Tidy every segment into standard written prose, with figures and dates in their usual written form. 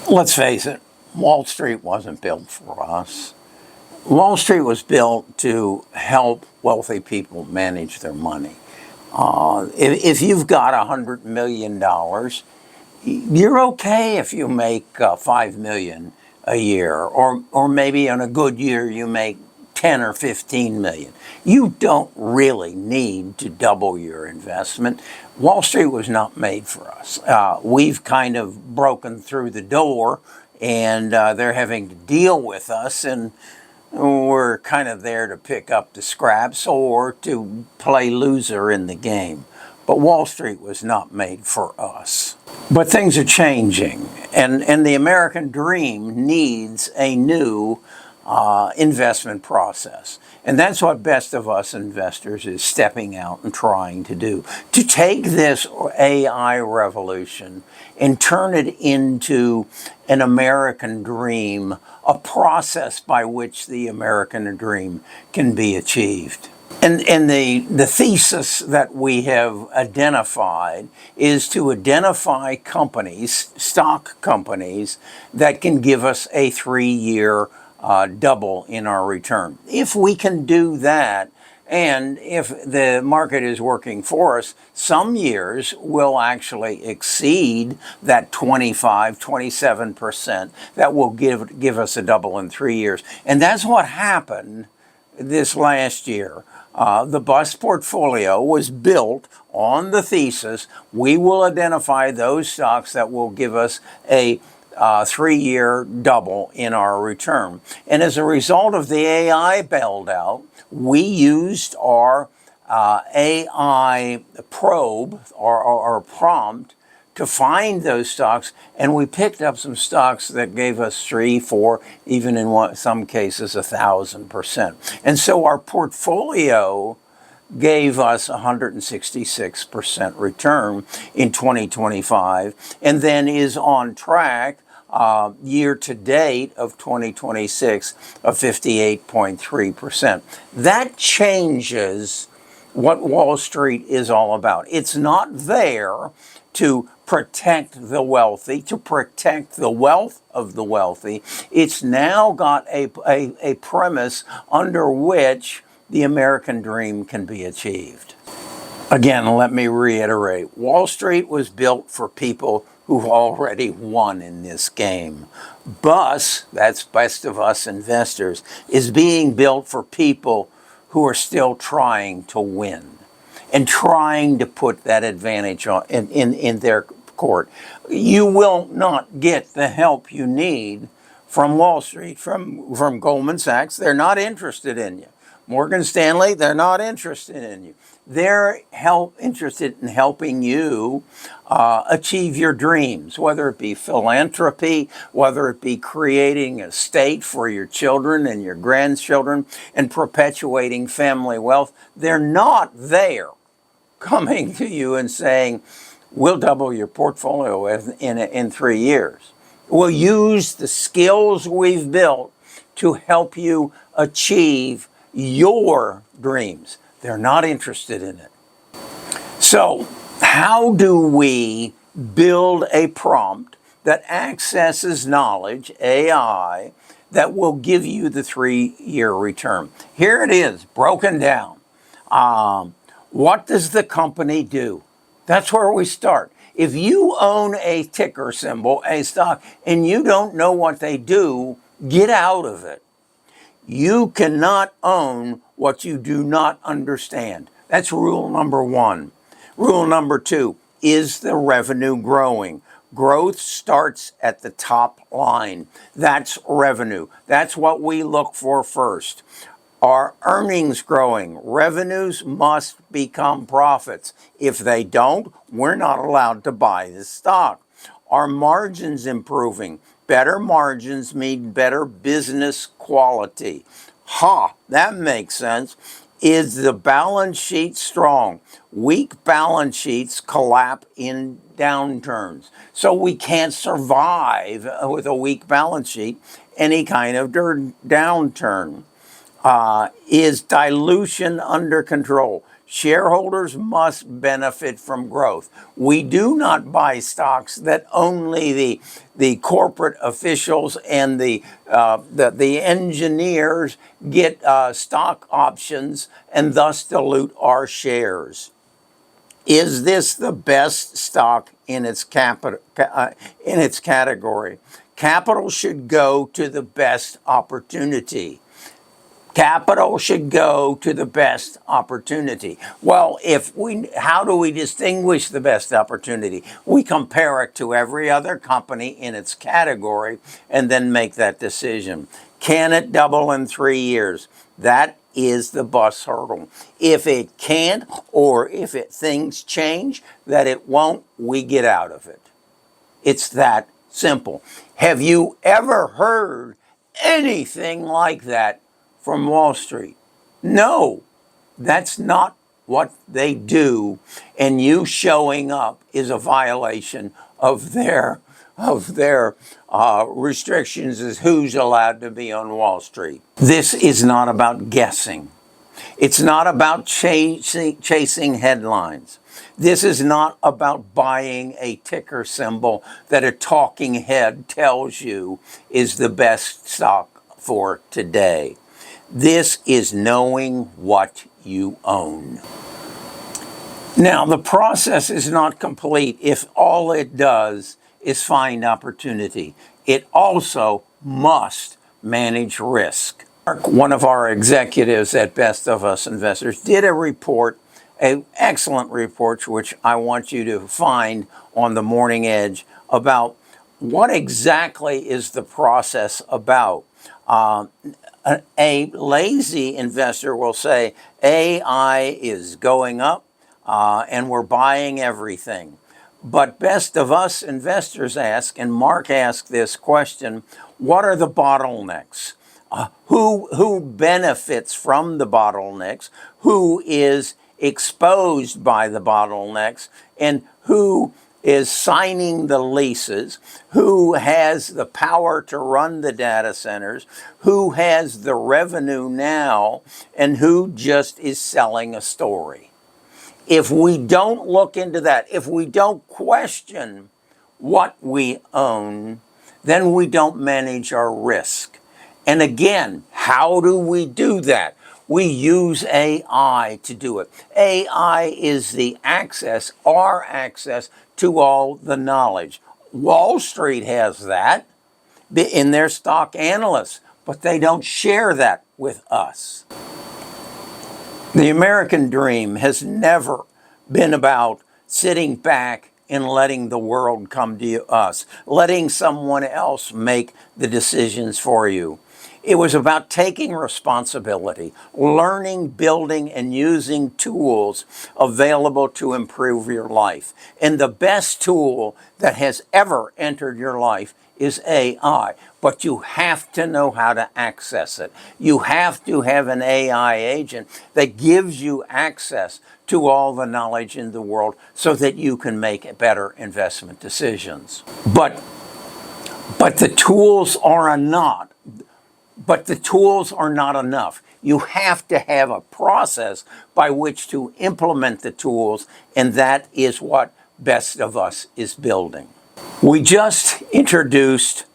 Let's face it, Wall Street wasn't built for us. Wall Street was built to help wealthy people manage their money. If you've got $100 million, you're okay if you make $5 million a year, or maybe in a good year you make 10 or 15 million. You don't really need to double your investment. Wall Street was not made for us. We've kind of broken through the door, and they're having to deal with us, and we're kind of there to pick up the scraps or to play loser in the game. But Wall Street was not made for us. But things are changing, and the American dream needs a new investment process. And that's what Best of Us Investors is stepping out and trying to do. To take this AI revolution and turn it into an American dream, a process by which the American dream can be achieved. And the thesis that we have identified is to identify companies, stock companies, that can give us a 3-year double in our return. If we can do that, and if the market is working for us, some years will actually exceed that 27% that will give us a double in 3 years. And that's what happened this last year. The BUS portfolio was built on the thesis we will identify those stocks that will give us a 3-year double in our return. And as a result of the AI build out, we used our AI probe or prompt to find those stocks, and we picked up some stocks that gave us 3, 4, even in some cases 1,000%. And so our portfolio gave us 166% return in 2025, and then is on track year to date of 2026 of 58.3%. That changes what Wall Street is all about. It's not there to protect the wealthy, to protect the wealth of the wealthy. It's now got a premise under which the American dream can be achieved. Again, let me reiterate, Wall Street was built for people who've already won in this game. BUS, that's Best of Us Investors, is being built for people who are still trying to win and trying to put that advantage on in their court. You will not get the help you need from Wall Street, from Goldman Sachs. They're not interested in you. Morgan Stanley, they're not interested in you. They're interested in helping you achieve your dreams, whether it be philanthropy, whether it be creating a estate for your children and your grandchildren and perpetuating family wealth. They're not there coming to you and saying, we'll double your portfolio in 3 years. We'll use the skills we've built to help you achieve your dreams. They're not interested in it. So, how do we build a prompt that accesses knowledge, AI, that will give you the 3-year return? Here it is, broken down. What does the company do? That's where we start. If you own a ticker symbol, a stock, and you don't know what they do, get out of it. You cannot own what you do not understand. That's rule number 1. Rule number 2, is the revenue growing? Growth starts at the top line. That's revenue. That's what we look for first. Are earnings growing? Revenues must become profits. If they don't, we're not allowed to buy the stock. Are margins improving? Better margins mean better business quality. That makes sense. Is the balance sheet strong? Weak balance sheets collapse in downturns. So we can't survive with a weak balance sheet any kind of downturn. Is dilution under control? Shareholders must benefit from growth. We do not buy stocks that only the corporate officials and the engineers get stock options and thus dilute our shares. Is this the best stock in its category? Capital should go to the best opportunity. Capital should go to the best opportunity. Well, how do we distinguish the best opportunity? We compare it to every other company in its category and then make that decision. Can it double in 3 years? That is the bus hurdle. If it can't, or if things change that it won't, we get out of it. It's that simple. Have you ever heard anything like that from Wall Street? No, that's not what they do, and you showing up is a violation of their restrictions as who's allowed to be on Wall Street. This is not about guessing. It's not about chasing headlines. This is not about buying a ticker symbol that a talking head tells you is the best stock for today. This is knowing what you own. Now, the process is not complete if all it does is find opportunity. It also must manage risk. One of our executives at Best of Us Investors did a report, an excellent report, which I want you to find on the Morning Edge, about what exactly is the process about. A lazy investor will say AI is going up and we're buying everything. But Best of Us investors ask, and Mark asked this question, what are the bottlenecks? Who benefits from the bottlenecks? Who is exposed by the bottlenecks? And who is signing the leases? Who has the power to run the data centers? Who has the revenue now? And who just is selling a story? If we don't look into that, if we don't question what we own, then we don't manage our risk. And again, how do we do that? We use AI to do it. AI is the access, our access to all the knowledge. Wall Street has that in their stock analysts, but they don't share that with us. The American dream has never been about sitting back and letting the world come to us, letting someone else make the decisions for you. It was about taking responsibility, learning, building, and using tools available to improve your life. And the best tool that has ever entered your life is AI. But you have to know how to access it. You have to have an AI agent that gives you access to all the knowledge in the world so that you can make better investment decisions. But the tools are not. But the tools are not enough. You have to have a process by which to implement the tools, and that is what Best of Us is building. We just introduced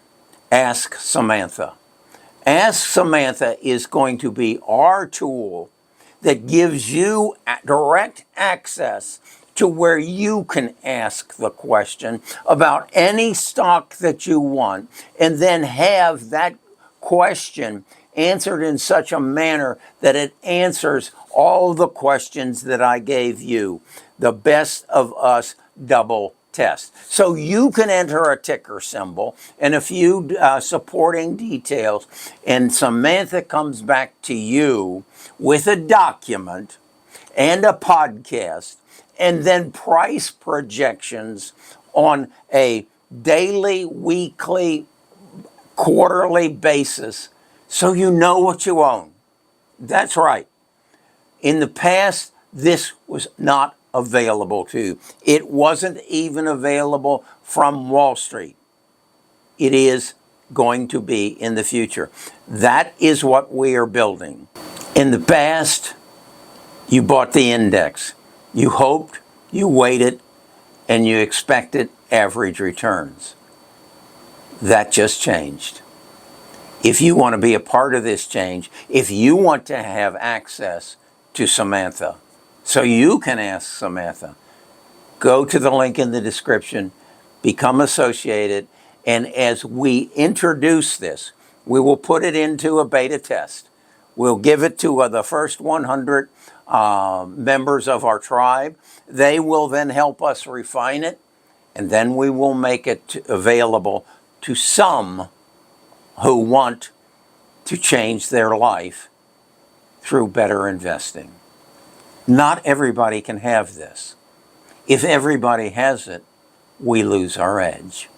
Ask Samantha. Ask Samantha is going to be our tool that gives you direct access to where you can ask the question about any stock that you want, and then have that question answered in such a manner that it answers all the questions that I gave you. The Best of Us double test. So you can enter a ticker symbol and a few supporting details, and Samantha comes back to you with a document and a podcast, and then price projections on a daily, weekly, quarterly basis, so you know what you own. That's right. In the past, this was not available to you. It wasn't even available from Wall Street. It is going to be in the future. That is what we are building. In the past, You bought the index. You hoped, you waited, and you expected average returns. That just changed. If you want to be a part of this change, if you want to have access to Samantha, so you can ask Samantha, go to the link in the description, become associated, and as we introduce this, we will put it into a beta test. We'll give it to the first 100 members of our tribe. They will then help us refine it, and then we will make it available to some who want to change their life through better investing. Not everybody can have this. If everybody has it, we lose our edge.